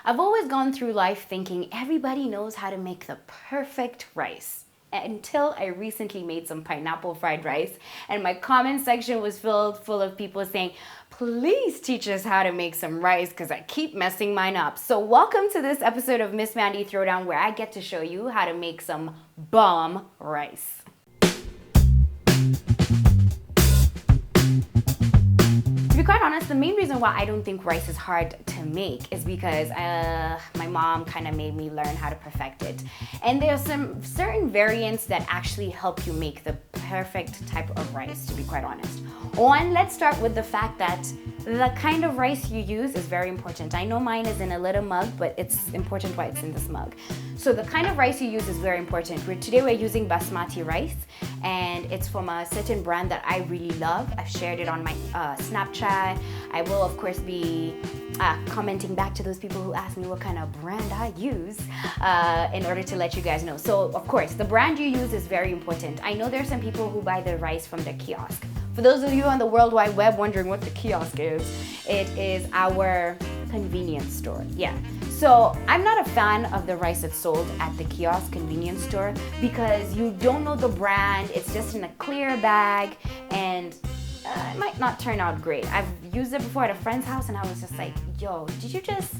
I've always gone through life thinking everybody knows how to make the perfect rice. Until I recently made some pineapple fried rice and my comment section was filled full of people saying, please teach us how to make some rice because I keep messing mine up. So welcome to this episode of Miss Mandi Throwdown where I get to show you how to make some bomb rice. To be quite honest, the main reason why I don't think rice is hard to make is because my mom kind of made me learn how to perfect it. And there are some certain variants that actually help you make the perfect type of rice, to be quite honest. One, let's start with the fact that the kind of rice you use is very important. I know mine is in a little mug, but it's important why it's in this mug. So the kind of rice you use is very important. Today we're using basmati rice, and it's from a certain brand that I really love. I've shared it on my Snapchat. I will, of course, be commenting back to those people who ask me what kind of brand I use in order to let you guys know. So, of course, the brand you use is very important. I know there's some people who buy the rice from the kiosk. For those of you on the World Wide Web wondering what the kiosk is, it is our convenience store. Yeah. So I'm not a fan of the rice that's sold at the kiosk convenience store because you don't know the brand. It's just in a clear bag and it might not turn out great. I've used it before at a friend's house and I was just like, yo, did you just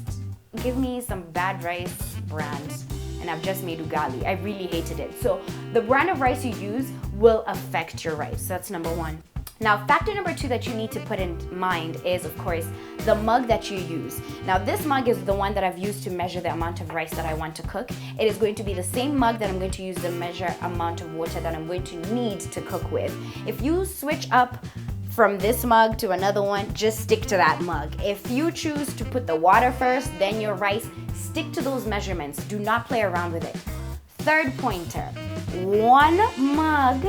give me some bad rice brand? And I've just made ugali. I really hated it. So the brand of rice you use will affect your rice. So that's number one. Now, factor number two that you need to put in mind is, of course, the mug that you use. Now, this mug is the one that I've used to measure the amount of rice that I want to cook. It is going to be the same mug that I'm going to use to measure amount of water that I'm going to need to cook with. If you switch up from this mug to another one, just stick to that mug. If you choose to put the water first, then your rice, stick to those measurements. Do not play around with it. Third pointer, 1 mug,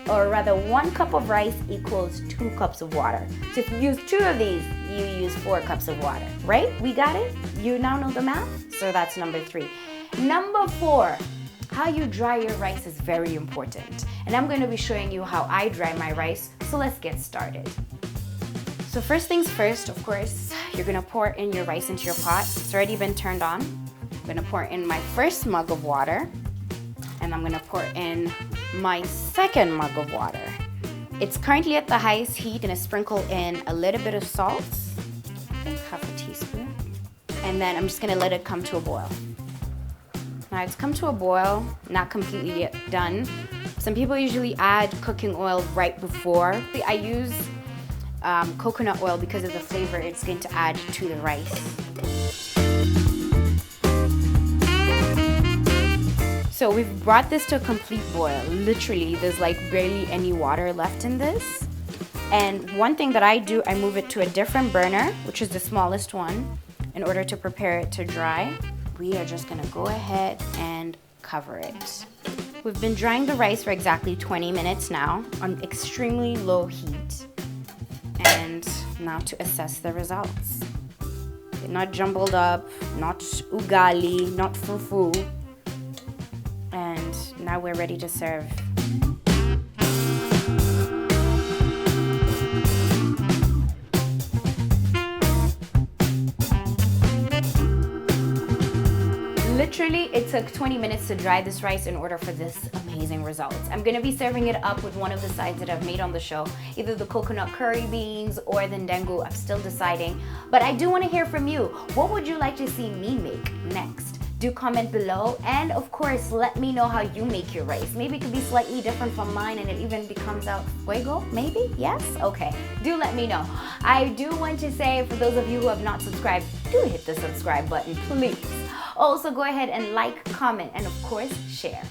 or rather 1 cup of rice equals 2 cups of water. So if you use 2 of these, you use 4 cups of water, right? We got it? You now know the math? So that's number 3. Number 4, how you dry your rice is very important. And I'm going to be showing you how I dry my rice. So let's get started. So first things first, of course, you're going to pour in your rice into your pot. It's already been turned on. I'm going to pour in my first mug of water. And I'm going to pour in my second mug of water. It's currently at the highest heat and I sprinkle in a little bit of salt, I think half a teaspoon. And then I'm just going to let it come to a boil. Now it's come to a boil, not completely yet done. Some people usually add cooking oil right before. I use coconut oil because of the flavor it's going to add to the rice. So we've brought this to a complete boil. Literally, there's like barely any water left in this. And one thing that I do, I move it to a different burner, which is the smallest one, in order to prepare it to dry. We are just gonna go ahead and cover it. We've been drying the rice for exactly 20 minutes now on extremely low heat. And now to assess the results. Not jumbled up, not ugali, not fufu. And now we're ready to serve. Literally, it took 20 minutes to dry this rice in order for this amazing results. I'm gonna be serving it up with one of the sides that I've made on the show, either the coconut curry beans or the ndengu. I'm still deciding, but I do want to hear from you. What would you like to see me make next? Do comment below, and of course, let me know how you make your rice. Maybe it could be slightly different from mine and it even becomes out fuego, maybe? Yes? Okay, do let me know. I do want to say, for those of you who have not subscribed, do hit the subscribe button, please. Also, go ahead and like, comment, and of course, share.